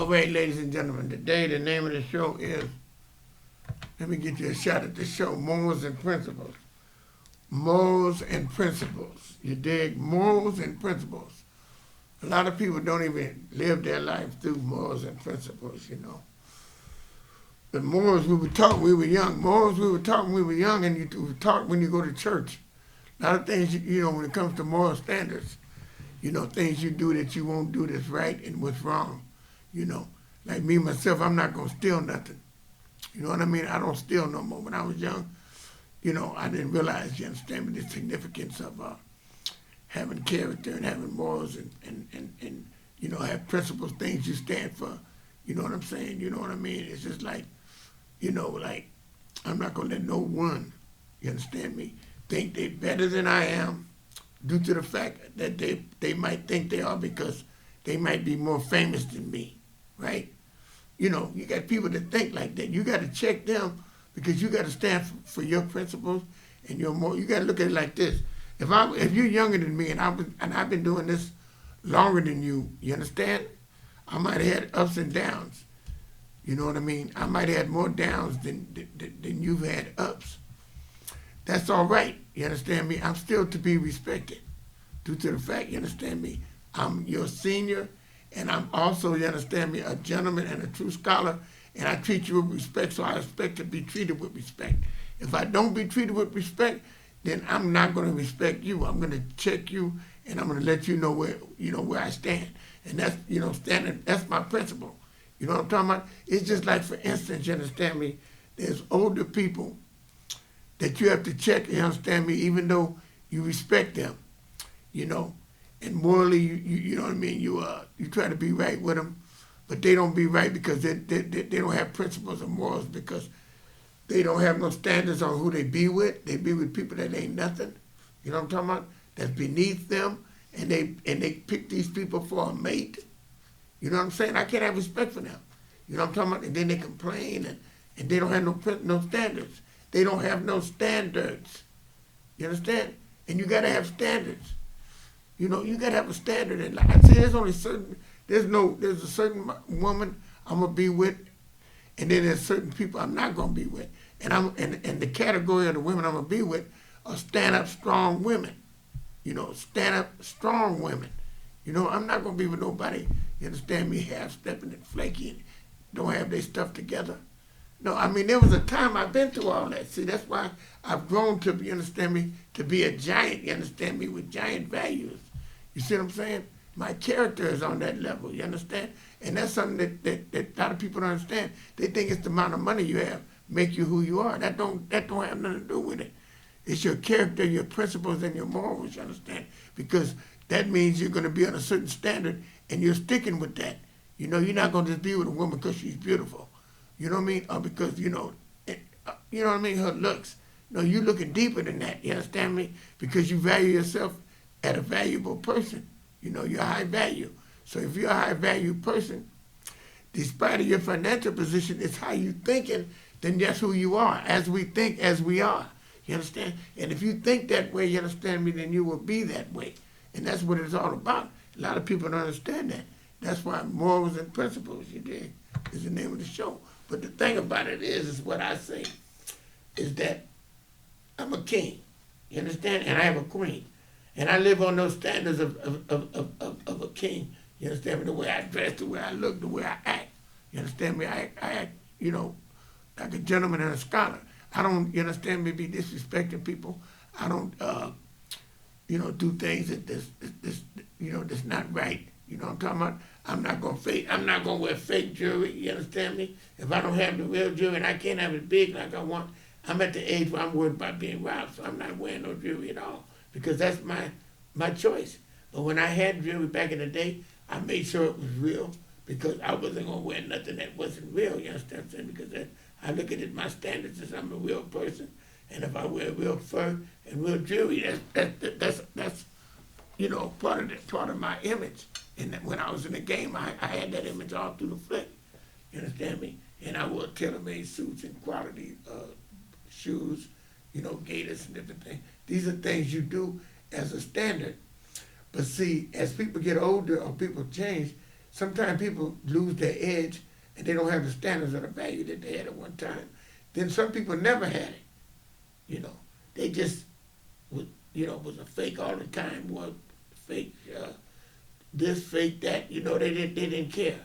All right, ladies and gentlemen, today the name of the show is, let me get you a shot at the show, Morals and Principles. Morals and Principles. You dig? Morals and Principles. A lot of people don't even live their life through morals and principles, you know. The morals we were taught when we were young. Morals we were taught when we were young, and you were taught when you go to church. A lot of things, you know, when it comes to moral standards, you know, things you do that you won't do that's right and what's wrong. You know, like me, myself, I'm not going to steal nothing. You know what I mean? I don't steal no more. When I was young, you know, I didn't realize, you understand me, the significance of having character and having morals and, you know, have principles, things you stand for. You know what I'm saying? You know what I mean? It's just like, you know, like, I'm not going to let no one, you understand me, think they're better than I am due to the fact that they might think they are because they might be more famous than me, right? You know, you got people that think like that. You got to check them because you got to stand for your principles and your more. You got to look at it like this: if you're younger than me and I've been doing this longer than you, you understand? I might have had ups and downs. You know what I mean? I might have had more downs than you've had ups. That's all right. You understand me? I'm still to be respected due to the fact, you understand me, I'm your senior, and I'm also, you understand me, a gentleman and a true scholar, and I treat you with respect, so I expect to be treated with respect. If I don't be treated with respect, then I'm not going to respect you. I'm going to check you, and I'm going to let you know where I stand. And that's, you know, standing, that's my principle. You know what I'm talking about? It's just like, for instance, you understand me, there's older people that you have to check, you understand me, even though you respect them, you know, and morally, you know what I mean, you try to be right with them, but they don't be right because they don't have principles or morals because they don't have no standards on who they be with. They be with people that ain't nothing, you know what I'm talking about, that's beneath them, and they pick these people for a mate. You know what I'm saying? I can't have respect for them. You know what I'm talking about? And then they complain, and they don't have no standards. They don't have no standards. You understand? And you got to have standards. You know, you got to have a standard in life. I see there's a certain woman I'm going to be with, and then there's certain people I'm not going to be with. And the category of the women I'm going to be with are stand-up strong women. You know, stand-up strong women. You know, I'm not going to be with nobody, you understand me, half-stepping and flaky and don't have their stuff together. No, I mean, there was a time I've been through all that. See, that's why I've grown to, you understand me, to be a giant, you understand me, with giant values. You see what I'm saying? My character is on that level, you understand? And that's something that a lot of people don't understand. They think it's the amount of money you have make you who you are. That don't have nothing to do with it. It's your character, your principles, and your morals, you understand? Because that means you're going to be on a certain standard, and you're sticking with that. You know, you're not going to just be with a woman because she's beautiful. You know what I mean? Or because, you know what I mean, her looks. No, you're looking deeper than that, you understand me? Because you value yourself as a valuable person. You know, you're high value. So if you're a high value person, despite of your financial position, it's how you thinking, then that's who you are. As we think, as we are. You understand? And if you think that way, you understand me, then you will be that way. And that's what it's all about. A lot of people don't understand that. That's why morals and principles, you dig, is the name of the show. But the thing about it is what I say, is that I'm a king, you understand? And I have a queen. And I live on those standards of a king. You understand me? The way I dress, the way I look, the way I act. You understand me? I act, you know, like a gentleman and a scholar. I don't, you understand me, be disrespecting people. I don't, you know, do things that's not right. You know what I'm talking about? I'm not gonna wear fake jewelry, you understand me? If I don't have the real jewelry and I can't have it big like I want, I'm at the age where I'm worried about being robbed, so I'm not wearing no jewelry at all. Because that's my choice. But when I had jewelry back in the day, I made sure it was real because I wasn't gonna wear nothing that wasn't real, you understand what I'm saying? Because I look at it, my standards as I'm a real person, and if I wear real fur and real jewelry, that's you know, part of my image. And when I was in the game, I had that image all through the flick. You understand me? And I wore tailor-made suits and quality shoes, you know, gaiters and different things. These are things you do as a standard. But see, as people get older or people change, sometimes people lose their edge and they don't have the standards or the value that they had at one time. Then some people never had it. You know, they just was, was a fake all the time. Was fake this, fake that. They didn't care.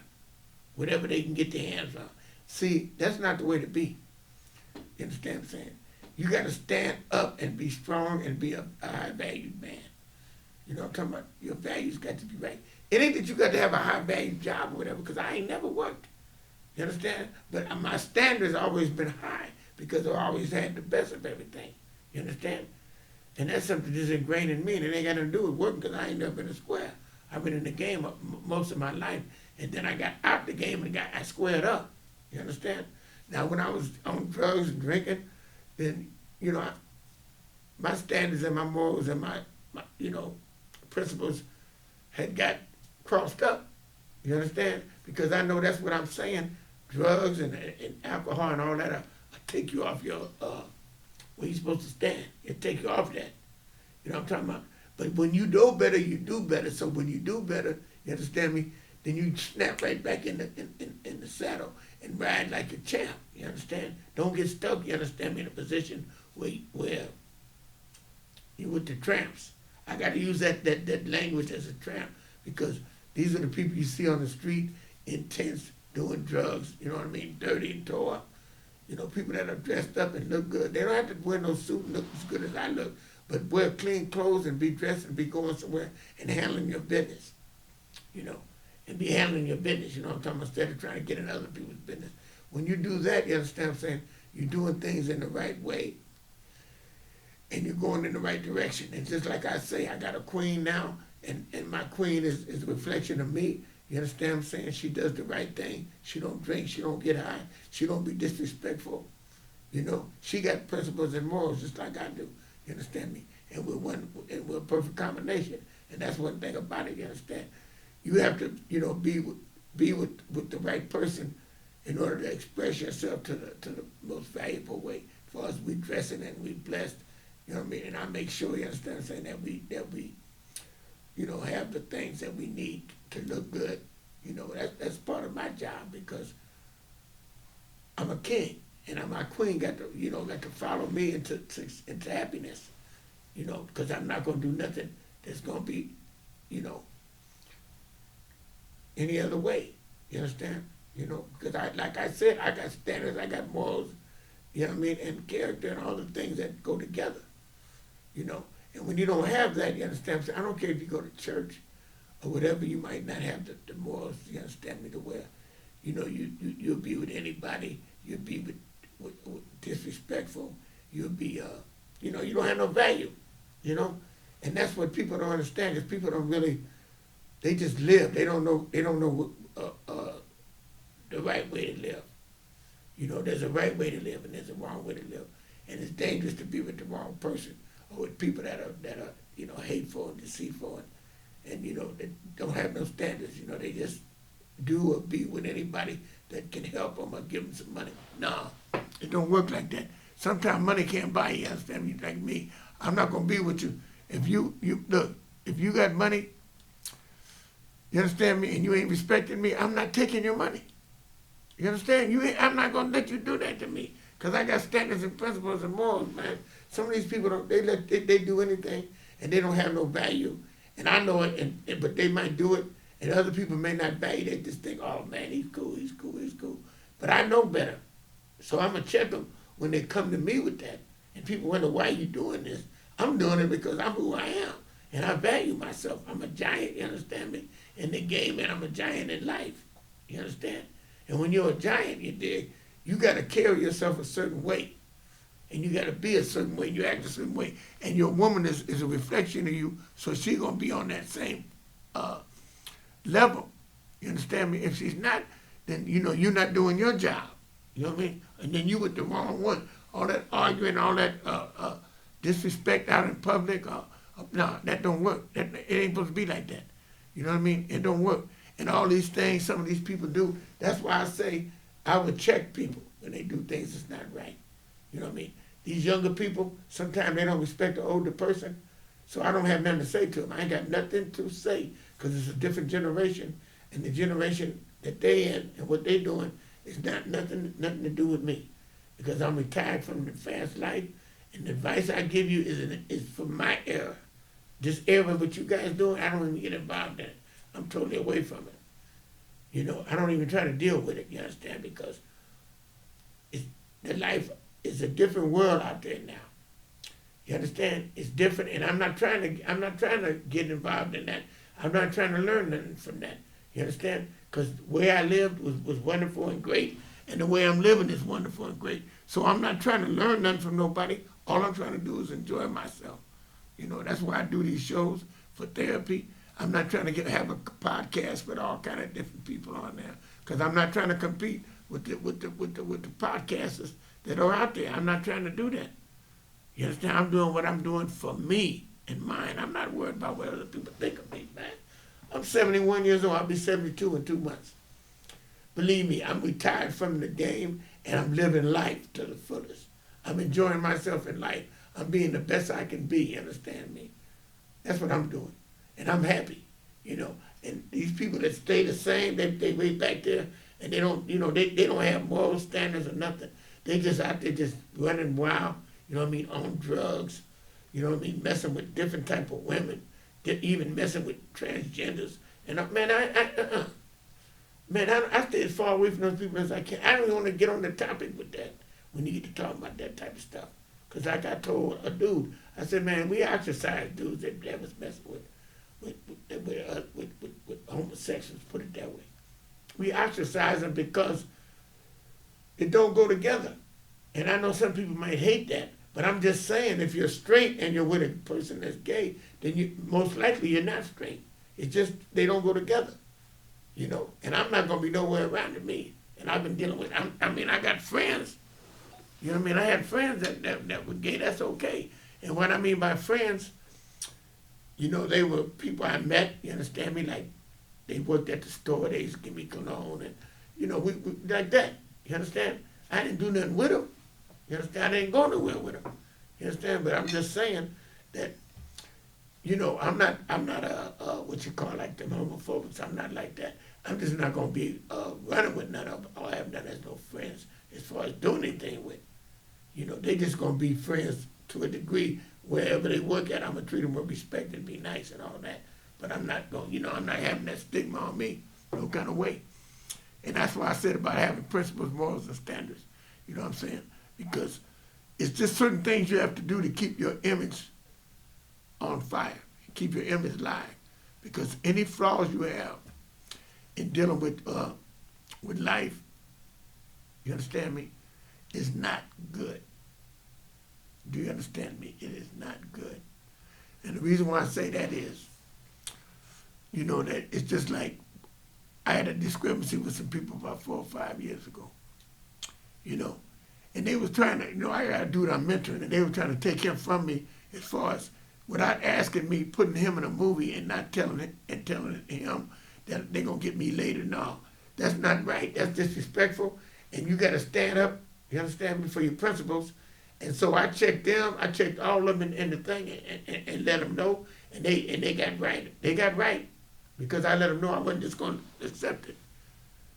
Whatever they can get their hands on. See, that's not the way to be. You understand what I'm saying? You got to stand up and be strong and be a high valued man. You know what I'm talking about? Your values got to be right. It ain't that you got to have a high valued job or whatever, because I ain't never worked. You understand? But my standards always been high because I always had the best of everything. You understand? And that's something that's ingrained in me, and it ain't got nothing to do with working, because I ain't never been a square. I've been in the game most of my life, and then I got out the game and I squared up. You understand? Now, when I was on drugs and drinking, then, my standards and my morals and my principles had got crossed up. You understand? Because I know that's what I'm saying. Drugs and alcohol and all that will take you off your, where you're supposed to stand. It'll take you off that. You know what I'm talking about? But when you know better, you do better. So when you do better, you understand me? Then you snap right back in the saddle and ride like a champ. You understand? Don't get stuck, you understand me, in a position where you're with the tramps. I got to use that language as a tramp, because these are the people you see on the street, intense, doing drugs, you know what I mean, dirty and tore up. People that are dressed up and look good. They don't have to wear no suit and look as good as I look, but wear clean clothes and be dressed and be going somewhere and handling your business, and be handling your business, you know what I'm talking about, instead of trying to get in other people's business. When you do that, you understand what I'm saying? You're doing things in the right way, and you're going in the right direction. And just like I say, I got a queen now, and my queen is a reflection of me. You understand what I'm saying? She does the right thing. She don't drink. She don't get high. She don't be disrespectful. She got principles and morals just like I do. You understand me? And we're a perfect combination. And that's one thing about it. You understand? You have to, be with the right person in order to express yourself to the most valuable way. For us, we dressing and we blessed. You know what I mean? And I make sure, you understand what I'm saying, that we have the things that we need to look good. That's part of my job, because I'm a king, and my queen got to follow me into happiness. Because I'm not going to do nothing that's going to be, any other way. You understand? Because like I said, I got standards, I got morals, you know what I mean, and character and all the things that go together. And when you don't have that, you understand? I don't care if you go to church or whatever, you might not have the morals, you understand me, to where, you'll be with anybody, you'll be with disrespectful, you'll be, you don't have no value, and that's what people don't understand, because people don't really, they just live, they don't know the right way to live. There's a right way to live and there's a wrong way to live, and it's dangerous to be with the wrong person, or with people that are hateful and deceitful, and that don't have no standards. They just do or be with anybody that can help them or give them some money. No, it don't work like that. Sometimes money can't buy you, understand me? Like me, I'm not gonna be with you. If you look, if you got money, you understand me, and you ain't respecting me, I'm not taking your money. You understand? I'm not gonna let you do that to me, because I got standards and principles and morals, man. Some of these people don't. They do anything, and they don't have no value. And I know it, but they might do it, and other people may not value. They just think, oh man, he's cool. But I know better, so I'm gonna check them when they come to me with that. And people wonder, why you doing this? I'm doing it because I'm who I am, and I value myself. I'm a giant. You understand me? In the game, and I'm a giant in life. You understand? And when you're a giant, you dig, you got to carry yourself a certain way. And you got to be a certain way, you act a certain way. And your woman is a reflection of you, so she's going to be on that same level. You understand me? If she's not, then, you're not doing your job. You know what I mean? And then you with the wrong one. All that arguing, all that disrespect out in public, no, that don't work. It ain't supposed to be like that. You know what I mean? It don't work. And all these things some of these people do, that's why I say I would check people when they do things that's not right. You know what I mean? These younger people, sometimes they don't respect the older person, so I don't have nothing to say to them. I ain't got nothing to say, because it's a different generation. And the generation that they in and what they doing is not nothing to do with me. Because I'm retired from the fast life, and the advice I give you is from my era. This era, what you guys doing, I don't even get involved in it. I'm totally away from it. You know, I don't even try to deal with it, you understand? Because the life is a different world out there now. You understand? It's different, and I'm not trying to get involved in that. I'm not trying to learn nothing from that. You understand? Because the way I lived was wonderful and great, and the way I'm living is wonderful and great. So I'm not trying to learn nothing from nobody. All I'm trying to do is enjoy myself. You know, that's why I do these shows for therapy. I'm not trying to have a podcast with all kind of different people on there, because I'm not trying to compete with the podcasters that are out there. I'm not trying to do that. You understand? I'm doing what I'm doing for me and mine. I'm not worried about what other people think of me, man. I'm 71 years old. I'll be 72 in 2 months. Believe me, I'm retired from the game, and I'm living life to the fullest. I'm enjoying myself in life. I'm being the best I can be, you understand me? That's what I'm doing. And I'm happy, you know. And these people that stay the same, they way back there, and they don't, you know, they don't have moral standards or nothing. They just out there just running wild, you know what I mean, on drugs, you know what I mean, messing with different type of women, even messing with transgenders. And man, I stay as far away from those people as I can. I don't even want to get on the topic with that when you get to talk about that type of stuff. Because like I told a dude, I said, man, we ostracize dudes that was messing with homosexuals, put it that way. We ostracize them because it don't go together. And I know some people might hate that, but I'm just saying, if you're straight and you're with a person that's gay, then most likely you're not straight. It's just they don't go together, you know. And I'm not gonna be nowhere around me. And I've been dealing with. I got friends. You know what I mean? I had friends that were gay. That's okay. And what I mean by friends, you know, they were people I met. You understand me? Like they worked at the store. They used to give me cologne, and you know, we like that. You understand? I didn't do nothing with them. You understand? I didn't go nowhere with them. You understand? But I'm just saying that, you know, I'm not a what you call like them homophobics. I'm not like that. I'm just not gonna be running with none of them. I have none as no friends as far as doing anything with. You know, they just gonna be friends to a degree. Wherever they work at, I'm gonna treat them with respect and be nice and all that. But I'm not going, you know, I'm not having that stigma on me, no kind of way. And that's why I said about having principles, morals, and standards. You know what I'm saying? Because it's just certain things you have to do to keep your image on fire, keep your image live. Because any flaws you have in dealing with life, you understand me, is not good. Do you understand me? It is not good. And the reason why I say that is, you know, that it's just like I had a discrepancy with some people about 4 or 5 years ago, you know, and they was trying to, you know, I got a dude I'm mentoring, and they were trying to take him from me as far as without asking me, putting him in a movie and not telling him that they're going to get me later. No, that's not right. That's disrespectful, and you got to stand up, you understand me, for your principles. And so I checked them, I checked all of them in the thing and let them know, and they got right. They got right because I let them know I wasn't just going to accept it.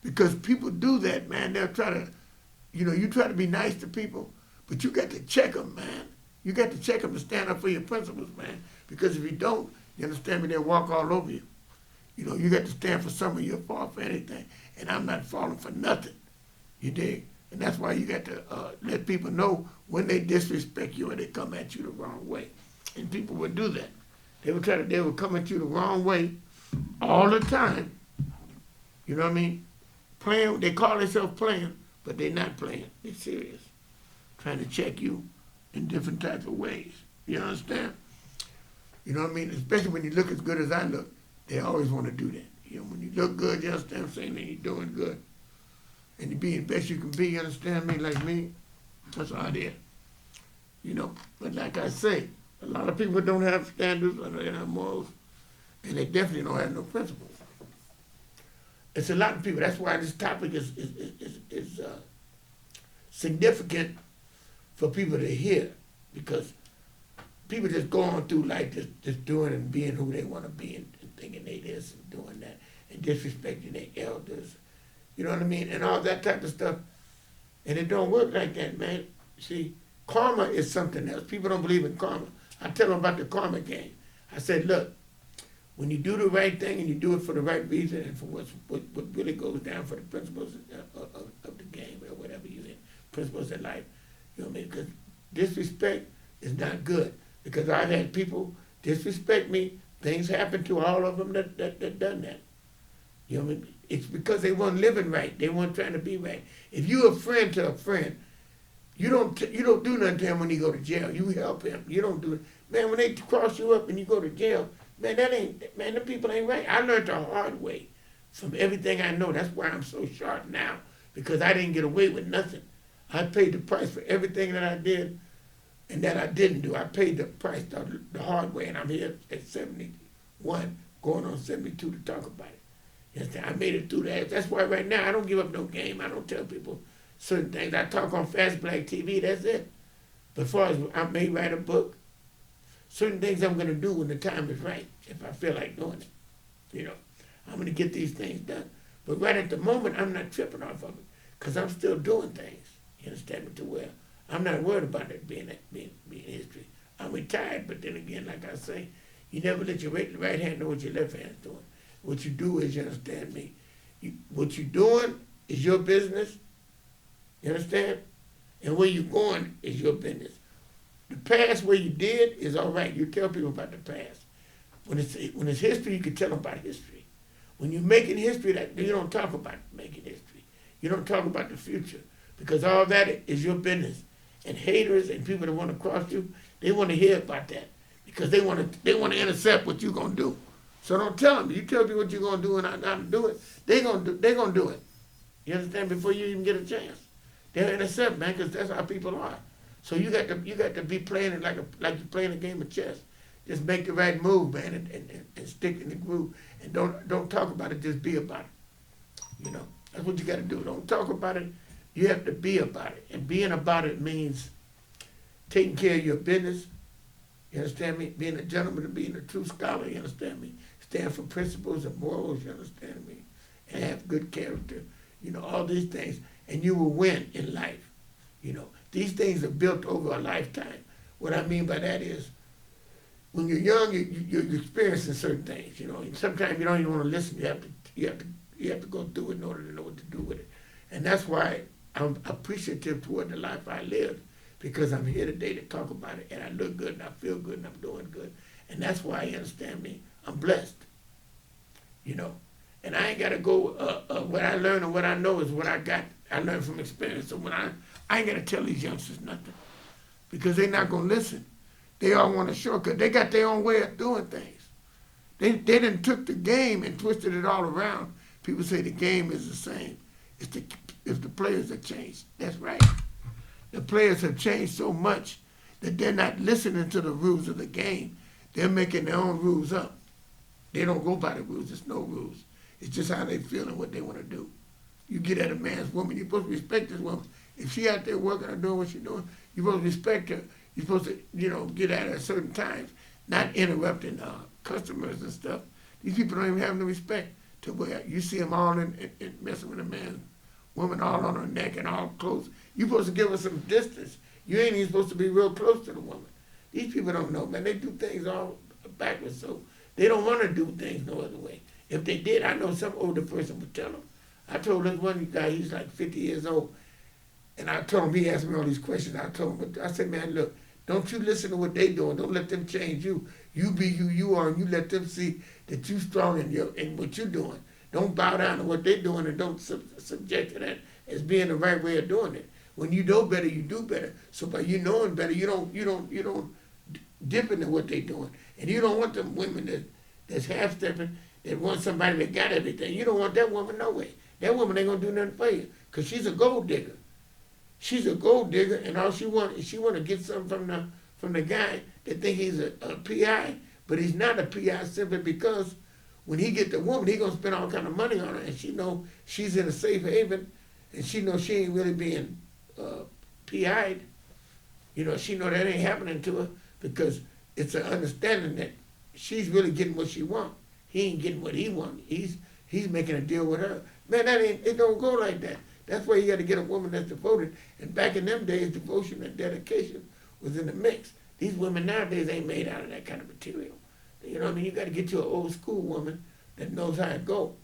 Because people do that, man. They'll try to, you know, you try to be nice to people, but you got to check them, man. You got to check them to stand up for your principles, man. Because if you don't, you understand me, they'll walk all over you. You know, you got to stand for something. You'll fall for anything. And I'm not falling for nothing. You dig? And that's why you got to let people know when they disrespect you and they come at you the wrong way. And people would do that. They would come at you the wrong way all the time. You know what I mean? Playing, they call themselves playing, but they're not playing. They're serious. Trying to check you in different types of ways. You understand? You know what I mean? Especially when you look as good as I look, they always want to do that. You know, when you look good, you understand what I'm saying, and you're doing good. And you be the best you can be, you understand me, like me? That's all it is. You know, but like I say, a lot of people don't have standards, or they don't have morals, and they definitely don't have no principles. It's a lot of people. That's why this topic is significant for people to hear, because people just go on through life just doing and being who they want to be and thinking they this and doing that. and disrespecting their elders. You know what I mean? And all that type of stuff. And it don't work like that, man. See, karma is something else. People don't believe in karma. I tell them about the karma game. I said, look, when you do the right thing and you do it for the right reason and for what really goes down for the principles of the game or whatever you're in, principles of life, you know what I mean? Because disrespect is not good. Because I've had people disrespect me. Things happen to all of them that done that. You know what I mean? It's because they weren't living right. They weren't trying to be right. If you're a friend to a friend, you don't do nothing to him when he go to jail. You help him. You don't do it. Man, when they cross you up and you go to jail, man, the people ain't right. I learned the hard way from everything I know. That's why I'm so sharp now, because I didn't get away with nothing. I paid the price for everything that I did and that I didn't do. I paid the price the hard way, and I'm here at 71, going on 72 to talk about it. Yes, I made it through that. That's why right now I don't give up no game. I don't tell people certain things. I talk on Fast Black TV, that's it. But as far as I may write a book, certain things I'm going to do when the time is right, if I feel like doing it. You know, I'm going to get these things done. But right at the moment, I'm not tripping off of it because I'm still doing things. You understand me? To where I'm not worried about it being history. I'm retired, but then again, like I say, you never let your right hand know what your left hand's doing. What you do is, you understand me, what you're doing is your business, you understand? And where you're going is your business. The past, where you did, is all right. You tell people about the past. When it's history, you can tell them about history. When you're making history, that you don't talk about making history. You don't talk about the future, because all that is your business. And haters and people that want to cross you, they want to hear about that, because they want to intercept what you're gonna do. So don't tell them. You tell people what you're gonna do and how to do it. They're gonna do it. You understand? Before you even get a chance, they'll intercept, man, because that's how people are. So you got to be playing it like you're playing a game of chess. Just make the right move, man, and stick in the groove. And don't talk about it. Just be about it. You know, that's what you got to do. Don't talk about it. You have to be about it. And being about it means taking care of your business. You understand me? Being a gentleman and being a true scholar. You understand me? Stand for principles and morals. You understand me? And have good character. You know, all these things. And you will win in life. You know, these things are built over a lifetime. What I mean by that is, when you're young, you're experiencing certain things. You know, and sometimes you don't even want to listen. You have to go through it in order to know what to do with it. And that's why I'm appreciative toward the life I live, because I'm here today to talk about it, and I look good, and I feel good, and I'm doing good. And that's why, you understand me, I'm blessed. You know, and I ain't got to go, what I learn and what I know is what I got. I learned from experience. So when I ain't got to tell these youngsters nothing, because they're not going to listen. They all want a shortcut. They got their own way of doing things. They done took the game and twisted it all around. People say the game is the same. It's the players that changed. That's right. The players have changed so much that they're not listening to the rules of the game. They're making their own rules up. They don't go by the rules. There's no rules. It's just how they feel and what they want to do. You get at a man's woman, you're supposed to respect this woman. If she out there working or doing what she's doing, you're supposed to respect her. You're supposed to, get at her at certain times, not interrupting customers and stuff. These people don't even have no respect to where you see them all in messing with a man's woman all on her neck and all close. You're supposed to give her some distance. You ain't even supposed to be real close to the woman. These people don't know, man. They do things all backwards, so they don't want to do things no other way. If they did, I know some older person would tell them. I told this one guy, he's like 50 years old, and I told him, he asked me all these questions. I told him, I said, man, look, don't you listen to what they doing. Don't let them change you. You be who you are, and you let them see that you strong in what you're doing. Don't bow down to what they're doing, and don't subject to that as being the right way of doing it. When you know better, you do better. So by you knowing better, you don't dip into what they're doing, and you don't want them women that's half stepping, that want somebody that got everything. You don't want that woman no way. That woman ain't gonna do nothing for you, cause she's a gold digger. She's a gold digger, and all she want is she want to get something from the guy that think he's a PI, but he's not a PI simply because when he get the woman, he gonna spend all kind of money on her, and she know she's in a safe haven, and she know she ain't really being PI'd. She know that ain't happening to her because it's an understanding that she's really getting what she want. He ain't getting what he want. He's making a deal with her. Man, it don't go like that. That's why you got to get a woman that's devoted. And back in them days, devotion and dedication was in the mix. These women nowadays ain't made out of that kind of material. You know what I mean? You got to get you an old school woman that knows how to go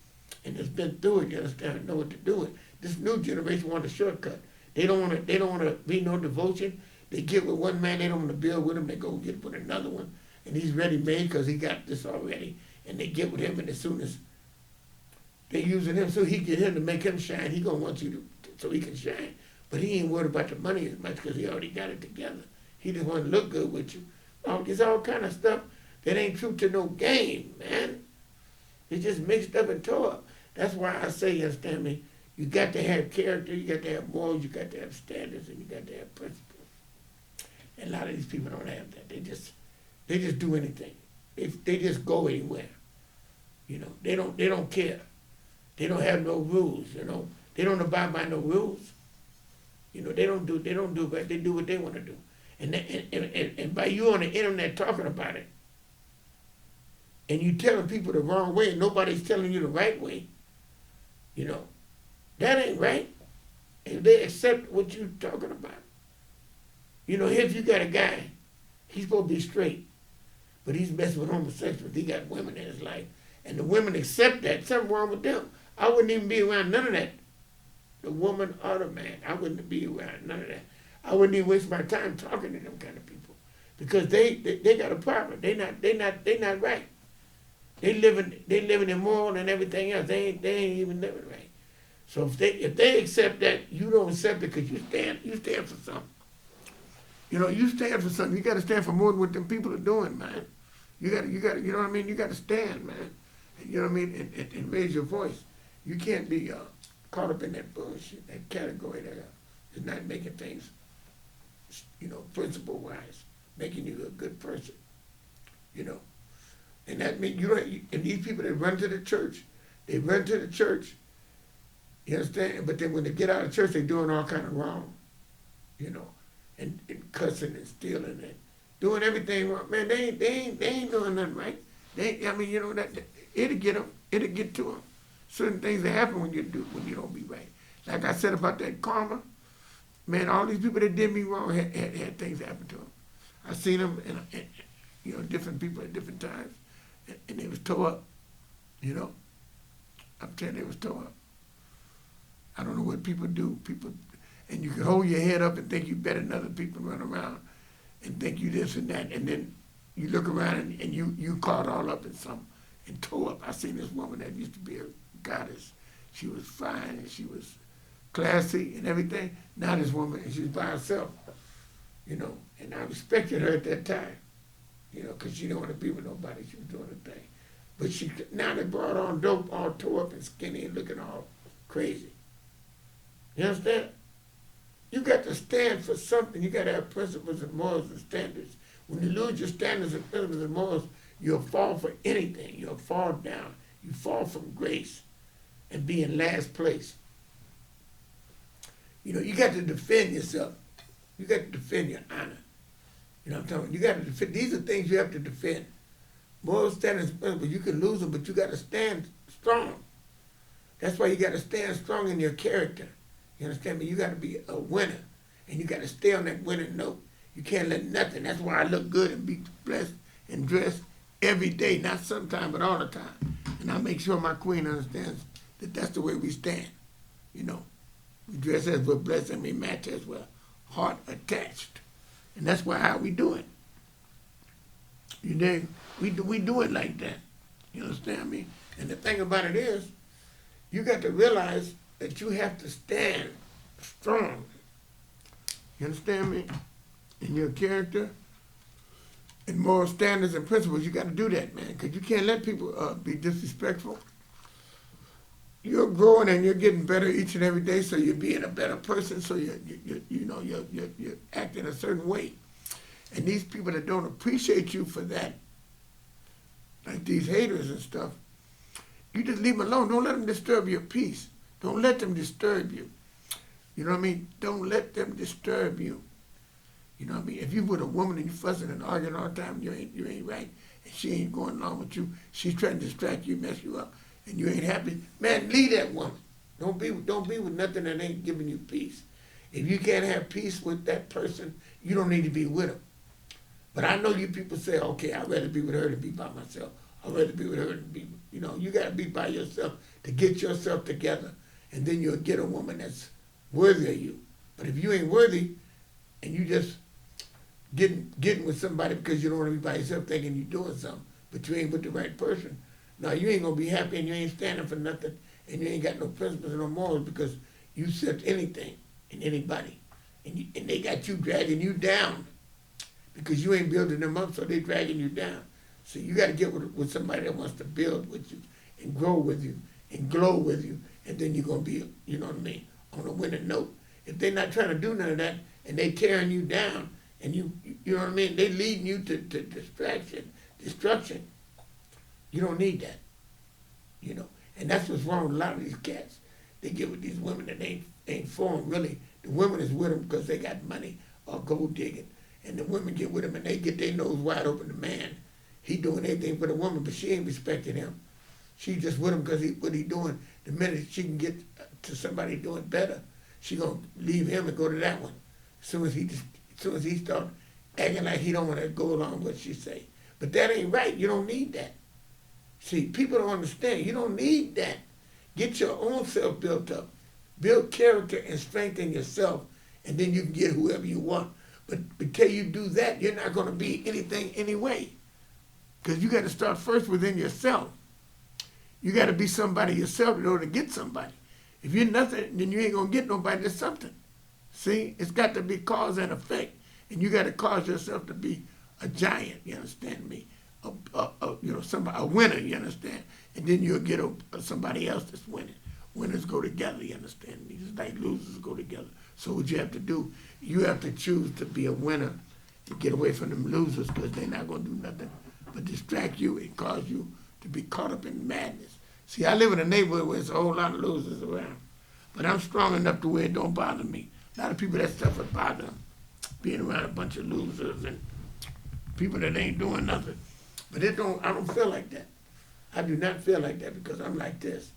and has been through it. You understand? Know what to do it. This new generation want a shortcut. They don't want to. They don't want to be no devotion. They get with one man. They don't want to build with him. They go get with another one, and he's ready made because he got this already. And they get with him, and as soon as they using him, so he get him to make him shine, he gonna want you to so he can shine. But he ain't worried about the money as much because he already got it together. He just want to look good with you. It's all kind of stuff that ain't true to no game, man. It's just mixed up and tore up. That's why I say, you understand me, you got to have character, you got to have morals, you got to have standards, and you got to have principles. And a lot of these people don't have that. They just do anything. They just go anywhere. You know, they don't care. They don't have no rules, you know. They don't abide by no rules. You know, they do what they want to do. And by you on the internet talking about it, and you telling people the wrong way, and nobody's telling you the right way, you know, that ain't right. If they accept what you're talking about. You know, if you got a guy, he's supposed to be straight, but he's messing with homosexuals. He got women in his life, and the women accept that. Something wrong with them. I wouldn't even be around none of that. The woman or the man, I wouldn't be around none of that. I wouldn't even waste my time talking to them kind of people because they got a problem. They not right. They living immoral and everything else. They ain't even living right. So if they accept that, you don't accept it because you stand for something. You know, you stand for something. You got to stand for more than what them people are doing, man. You got to, you know what I mean? You got to stand, man. You know what I mean? And raise your voice. You can't be caught up in that bullshit, that category that is not making things, you know, principle-wise, making you a good person, you know. And that means and these people that run to the church, they run to the church, you understand? But then when they get out of church, they're doing all kind of wrong, you know, and cussing and stealing and doing everything wrong. Man, they ain't doing nothing right. I mean, you know, that it'll get them, it'll get to them. Certain things that happen when you don't be right. Like I said about that karma, man, all these people that did me wrong had things happen to them. I seen them, and you know, different people at different times, and they was tore up. You know, I'm telling you, they was tore up. I don't know what people do. And you can hold your head up and think you better than other people, run around and think you this and that, and then you look around and you caught all up in something and tore up. I seen this woman that used to be a goddess. She was fine and she was classy and everything. Now this woman, and she was by herself, you know, and I respected her at that time, you know, because she didn't want to be with nobody. She was doing her thing. But now they brought on dope, all tore up and skinny and looking all crazy. You understand? You got to stand for something. You got to have principles and morals and standards. When you lose your standards and principles and morals, you'll fall for anything. You'll fall down. You fall from grace and be in last place. You know, you got to defend yourself. You got to defend your honor. You know what I'm talking about? You got to defend. These are things you have to defend. Moral standards, but you can lose them, but you got to stand strong. That's why you got to stand strong in your character. You understand me? You got to be a winner, and you got to stay on that winning note. You can't let nothing. That's why I look good and be blessed and dressed every day, not sometime, but all the time. And I make sure my queen understands that that's the way we stand. You know, we dress as we're blessed and we match as we're heart attached. And that's how we do it. You dig? We do it like that. You understand me? And the thing about it is, you got to realize that you have to stand strong. You understand me? In your character and moral standards and principles, you got to do that, man, because you can't let people be disrespectful. You're growing and you're getting better each and every day, so you're being a better person, so you're acting a certain way. And these people that don't appreciate you for that, like these haters and stuff, you just leave them alone. Don't let them disturb your peace. Don't let them disturb you. You know what I mean? Don't let them disturb you. You know what I mean? If you with a woman and you fussing and arguing all the time, you ain't right, and she ain't going along with you, she's trying to distract you, mess you up, and you ain't happy, man, leave that woman. Don't be with nothing that ain't giving you peace. If you can't have peace with that person, you don't need to be with them. But I know you people say, okay, I'd rather be with her than be by myself. I'd rather be with her than be, you got to be by yourself to get yourself together, and then you'll get a woman that's worthy of you. But if you ain't worthy, and you just getting with somebody because you don't want to be by yourself thinking you're doing something, but you ain't with the right person, no, you ain't going to be happy, and you ain't standing for nothing, and you ain't got no principles and no morals because you accept anything and anybody. And they got you dragging you down because you ain't building them up, so they dragging you down. So you got to get with somebody that wants to build with you and grow with you and glow with you, and then you're going to be, you know what I mean, on a winning note. If they're not trying to do none of that and they tearing you down and you know what I mean, they leading you to destruction, you don't need that, And that's what's wrong with a lot of these cats. They get with these women that ain't for them, really. The women is with them because they got money or gold digging. And the women get with him and they get their nose wide open. The man, he doing everything for the woman, but she ain't respecting him. She just with him because what he doing. The minute she can get to somebody doing better, she gonna leave him and go to that one. As soon as he start acting like he don't want to go along with what she say. But that ain't right. You don't need that. See, people don't understand. You don't need that. Get your own self built up. Build character and strengthen yourself, and then you can get whoever you want. But until you do that, you're not going to be anything anyway. Because you got to start first within yourself. You got to be somebody yourself in order to get somebody. If you're nothing, then you ain't going to get nobody that's something. See? It's got to be cause and effect. And you got to cause yourself to be a giant, you understand me? A winner, you understand? And then you'll get somebody else that's winning. Winners go together, you understand me? Just like losers go together. So what you have to do, you have to choose to be a winner and get away from them losers because they're not going to do nothing but distract you and cause you to be caught up in madness. See, I live in a neighborhood where there's a whole lot of losers around. But I'm strong enough to where it don't bother me. A lot of people, that stuff would bother them. Being around a bunch of losers and people that ain't doing nothing. But I don't feel like that. I do not feel like that because I'm like this.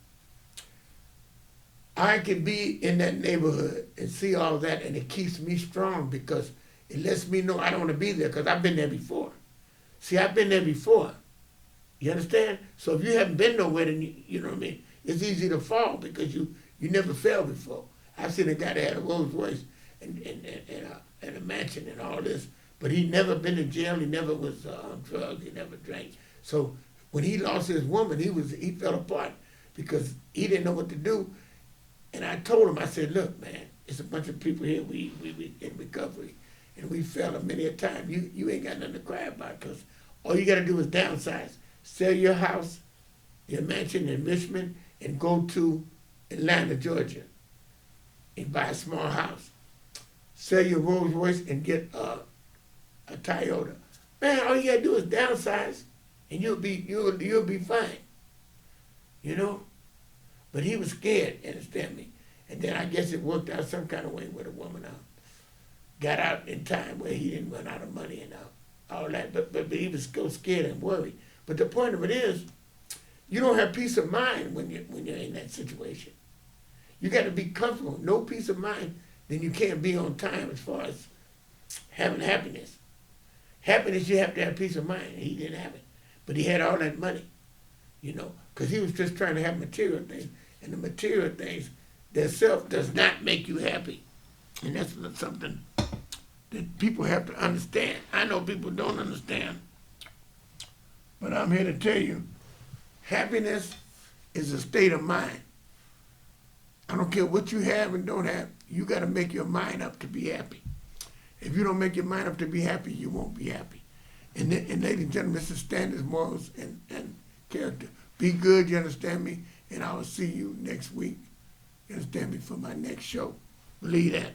I can be in that neighborhood and see all that, and it keeps me strong because it lets me know I don't want to be there because I've been there before. See, I've been there before. You understand? So if you haven't been nowhere, then you know what I mean? It's easy to fall because you never fell before. I've seen a guy that had a Rolls Royce and a mansion and all this, but he never been in jail. He never was on drugs. He never drank. So when he lost his woman, he fell apart because he didn't know what to do. And I told him, I said, look, man, it's a bunch of people here, we in recovery, and we fell many a time. You ain't got nothing to cry about because all you got to do is downsize. Sell your house, your mansion in Richmond, and go to Atlanta, Georgia, and buy a small house. Sell your Rolls Royce and get a Toyota. Man, all you got to do is downsize, and you'll be fine, But he was scared, understand me? And then I guess it worked out some kind of way with a woman got out in time where he didn't run out of money and all that. But he was still scared and worried. But the point of it is, you don't have peace of mind when you're in that situation. You got to be comfortable. No peace of mind, then you can't be on time as far as having happiness. Happiness, you have to have peace of mind. He didn't have it. But he had all that money, because he was just trying to have material things. And the material things, their self does not make you happy. And that's something that people have to understand. I know people don't understand. But I'm here to tell you, happiness is a state of mind. I don't care what you have and don't have, you got to make your mind up to be happy. If you don't make your mind up to be happy, you won't be happy. And ladies and gentlemen, this is standards, morals, and character. Be good, you understand me? And I will see you next week. You understand me, for my next show. Believe that.